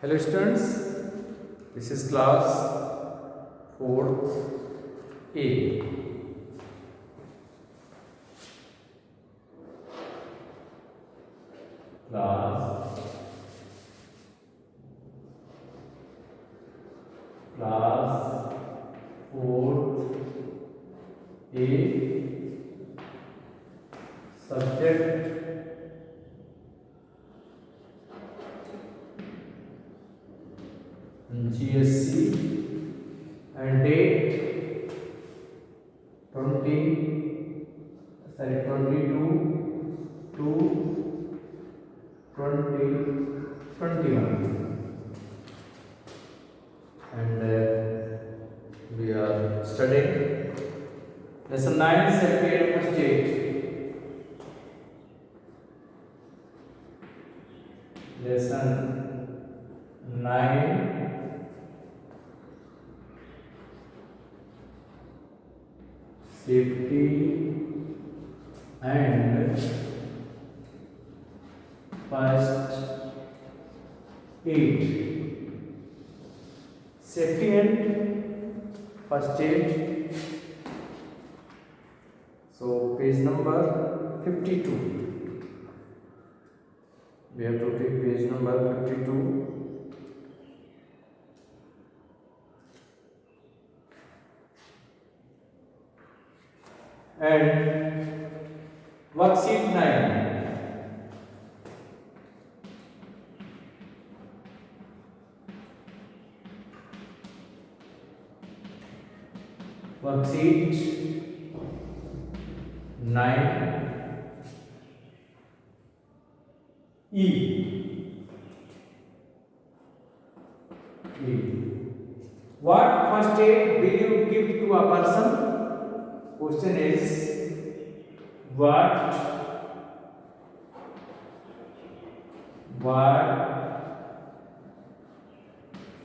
Hello students, this is class 4th A. Class 4th A. Subject GSC and date 22 to 2021 and we are studying lesson 9 secretary of state. Lesson 9 safety and first aid. Safety and first aid. So page number 52. We have to take page number 52. And worksheet 9. Worksheet 9 E. What first aid will you give to a person? Question is, what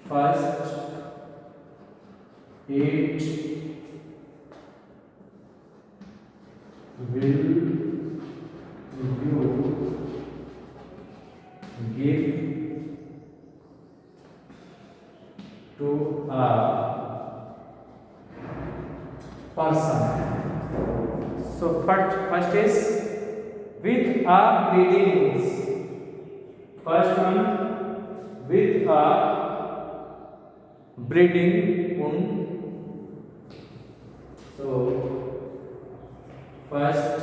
first aid will you give to a person? So first is with a bleeding. First one with a bleeding wound. So first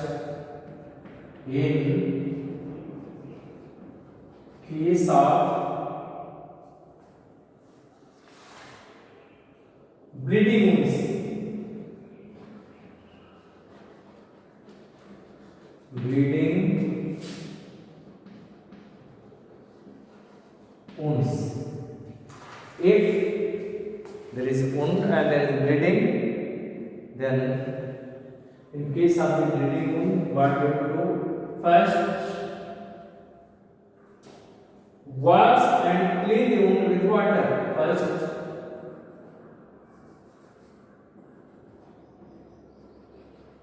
in case of bleeding wounds. Bleeding wounds. If there is wound and there is bleeding, then in case of the bleeding wound, what we have to do? First, wash and clean the wound with water. First,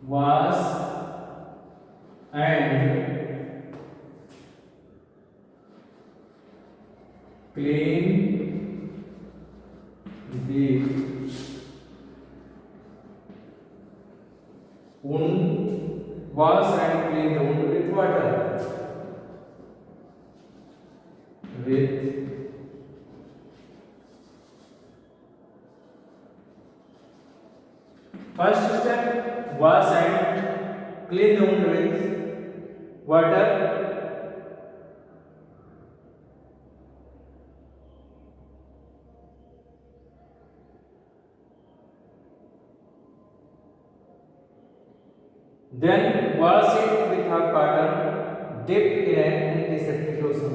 wash and clean the wound. Wash and clean the wound with water. First step, wash and clean the wound with water. Then wash it with a cotton dipped in an antiseptic lotion.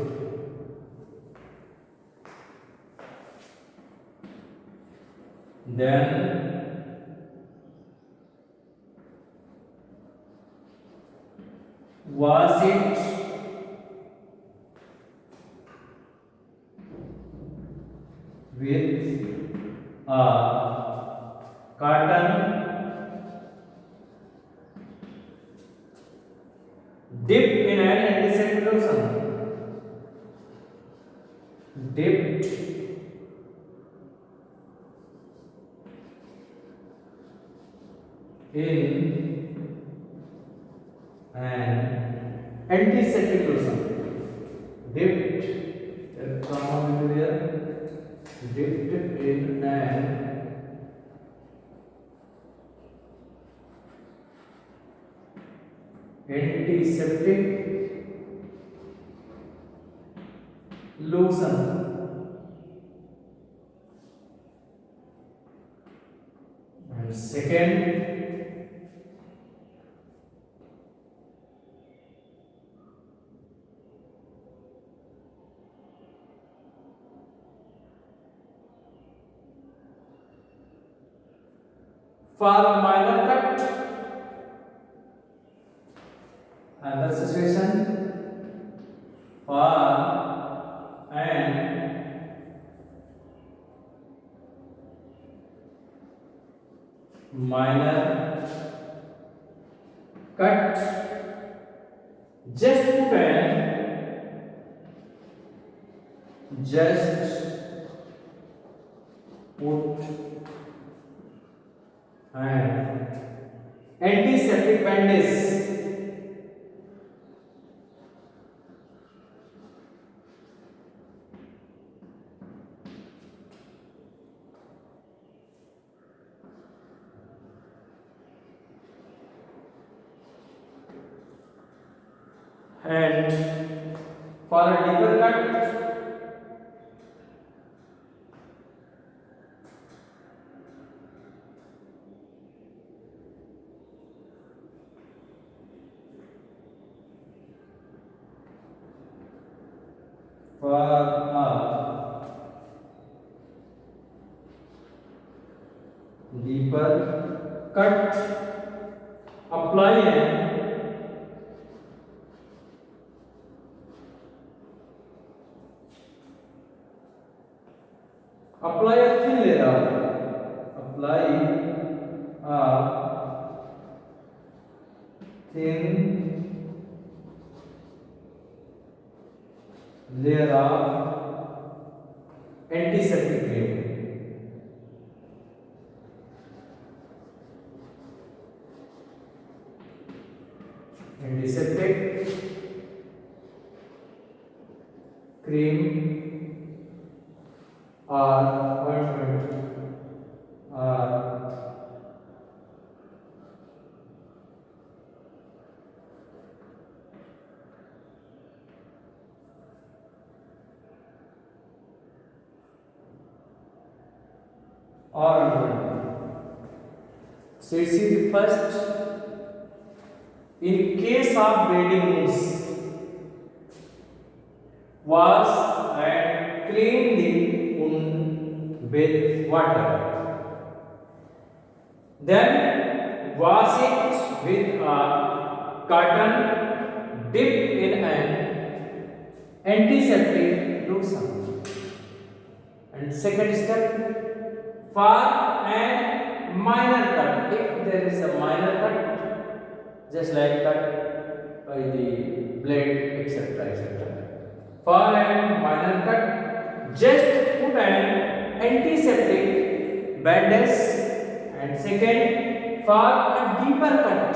Then wash it with a cotton dipped in an antiseptic lotion. dipped in an antiseptic lotion. Dipped, comma will be there. Dipped in an antiseptic lotion. And second, for minor cut. Another situation, for an minor cut, just put an antiseptic bandage. And for a deeper cut, for a deeper cut, apply an apply a thin layer apply a thin layer of antiseptic cream. Antiseptic cream or ointment or ointment. So you see the first, in case of bleeding wounds, wash and clean the wound with water. Then wash it with a cotton dipped in an antiseptic lotion. And second step, for an minor cut, if there is a minor cut, just like cut by the blade, etc., etc. For a minor cut, just put an antiseptic bandage. And second, for a deeper cut,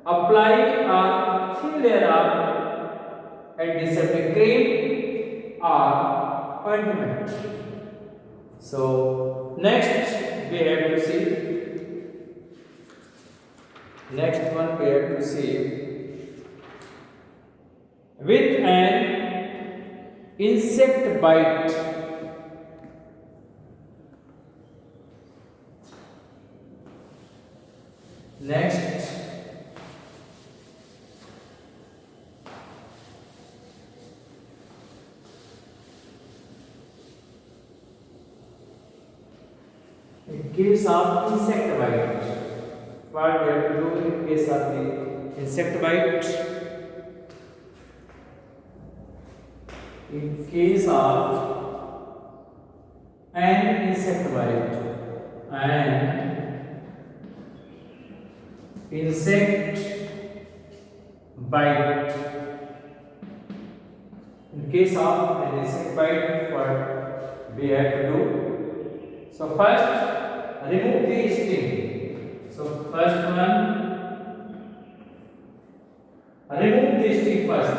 apply a thin layer of antiseptic cream or ointment. So next we have to see. Next one we have to see, with an insect bite. Next, in case of insect bite, what we have to do in case of the insect bite? In case of an insect bite, case of an insect bite, what we have to do? So first, remove the sting. So first one, remove the sting first.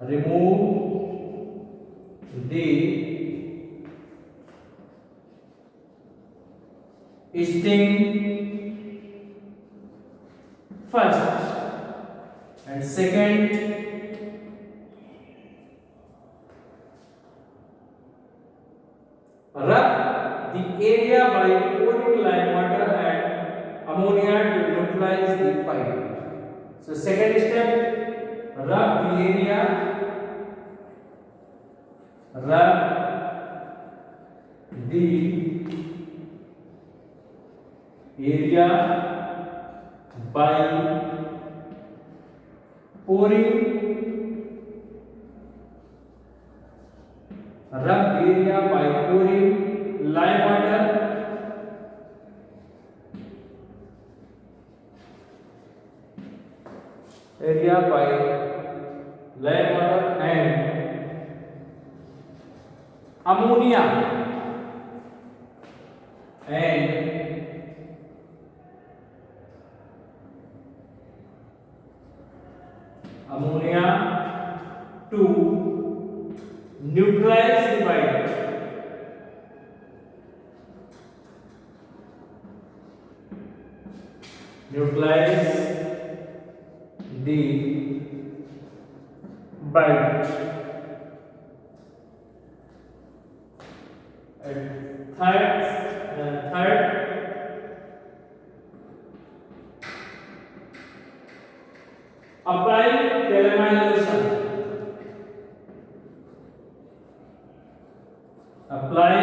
Remove the sting first. And second, rub the area by pouring lime water and ammonia to neutralize the bite. So second step, rub the area by pouring lime water and ammonia to neutralize the bite. And third, apply calamine lotion. Apply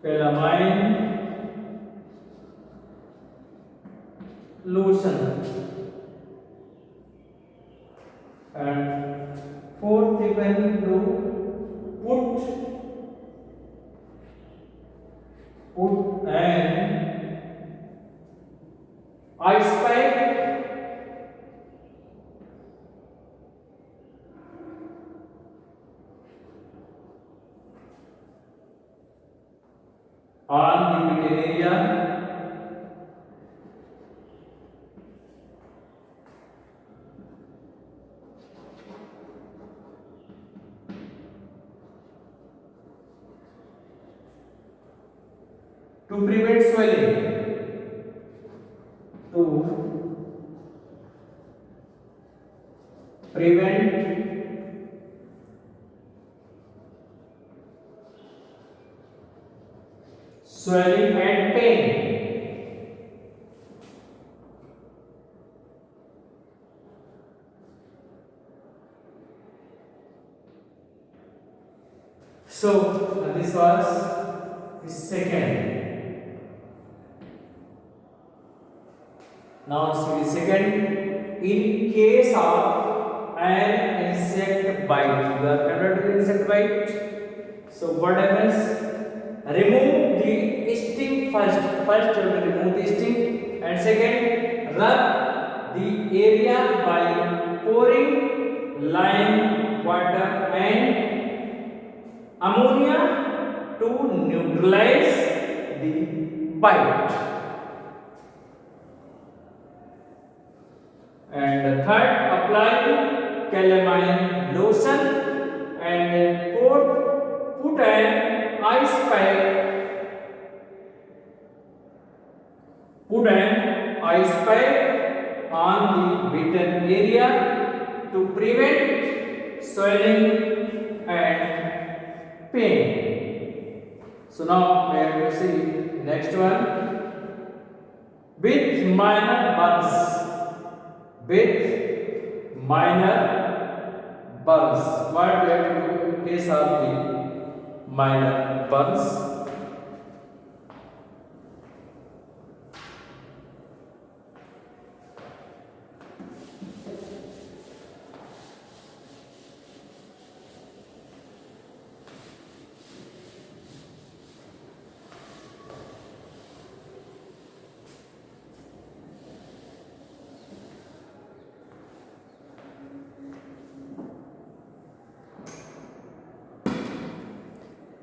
calamine lotion. And fourth, you can do put an ice pipe on the bitten area to prevent swelling. Swelling and pain. So this was the second. Now see the second. In case of an insect bite, you are familiar with insect bite. So what happens? Remove the sting first. First, you will remove the sting, and second, rub the area by pouring lime water and ammonia to neutralize the bite. And third, apply calamine lotion and put an ice pipe on the bitten area to prevent swelling and pain. So now we have to see next one. With minor burns. What we have to do in case of the minor burns?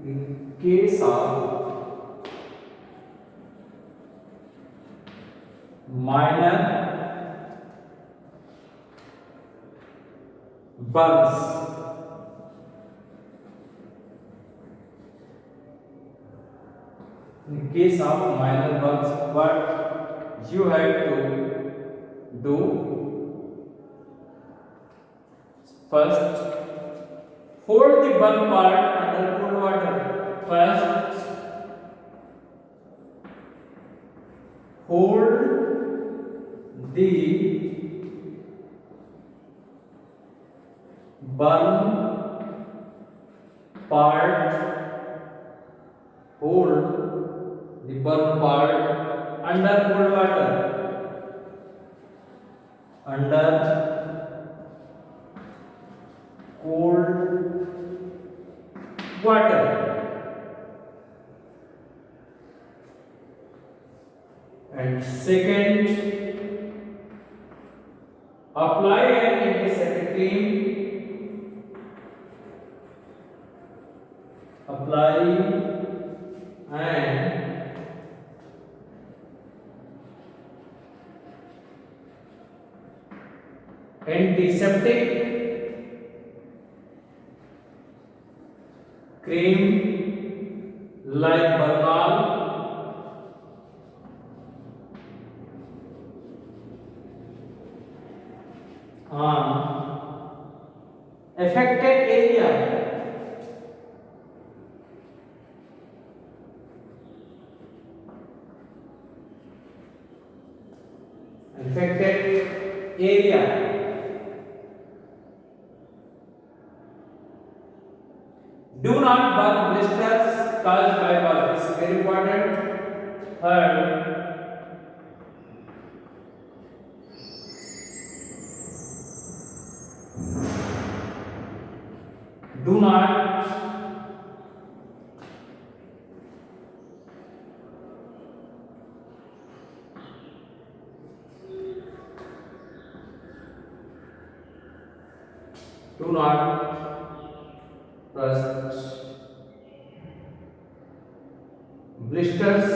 In case of minor burns, in case of minor burns, what you have to do? First, hold the burn part under cold water. First, hold the burn part, hold the burn part under cold water, under cold water. And second, apply an antiseptic cream. Apply an antiseptic cream like Bernal on affected area. Affected area. Do not burn blisters caused by burn. This is very important. Third, do not trust blisters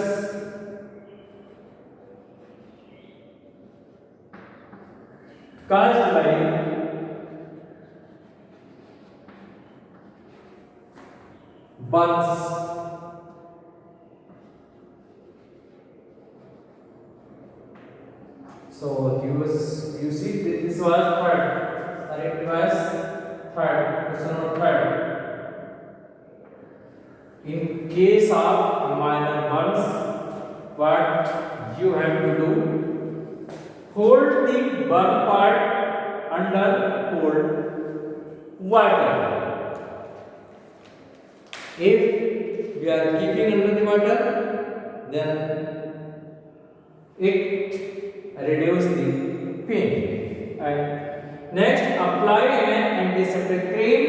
caused by burns. So you see this was third. Sorry, it was third. Question number third. In case of minor burns, what you have to do? Hold the burn part under cold water. If we are keeping under the water, then it reduces the pain. And next, apply an antiseptic cream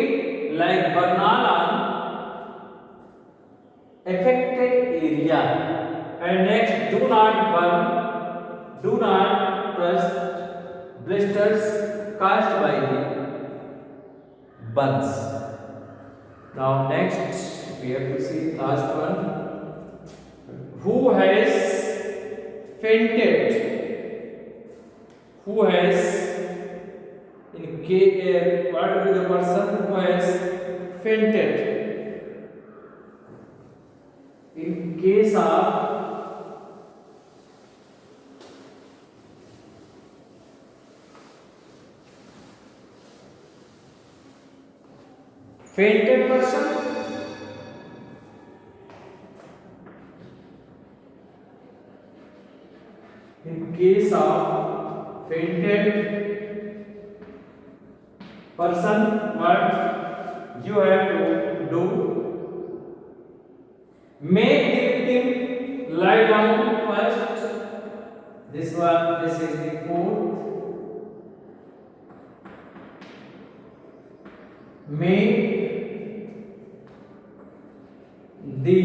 like Bernal on affected area. And next, do not trust blisters caused by the burns. Now next, we have to see last one. Who has fainted? Who has what will be the person who has fainted? In case of fainted person, in case of fainted person, what you have to do? Make the victim lie down first. This is the food. Make the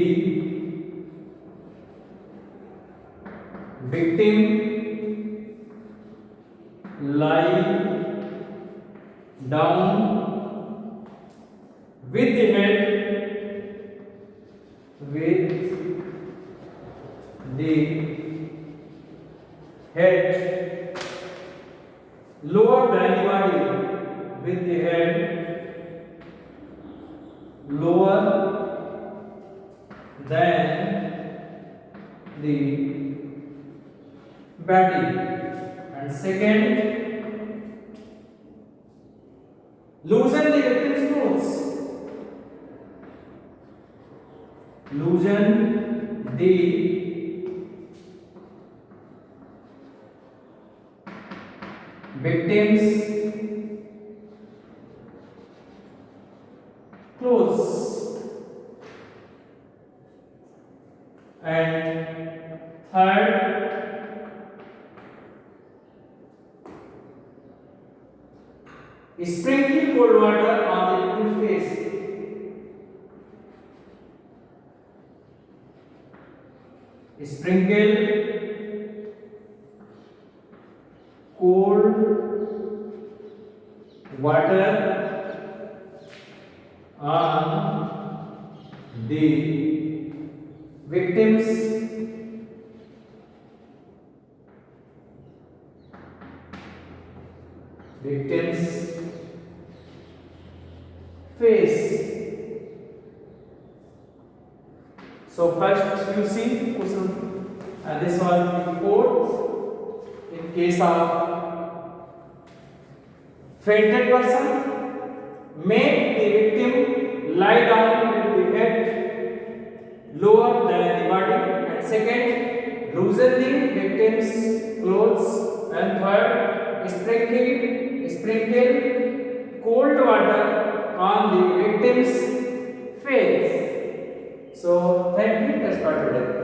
victim lie down with the head head lower than the body, with the head lower than the body. And second, loosen the victim's clothes. Loosen the victim's clothes. And third, sprinkle cold water on the victim's face. Sprinkle cold water on the victim's face. So first you see question, and this was the fourth. In case of fainted person, make the victim lie down with the head lower than the body. And second, loosen the victim's clothes. And third, sprinkle cold water on the victim's face. So thank you. That's for today.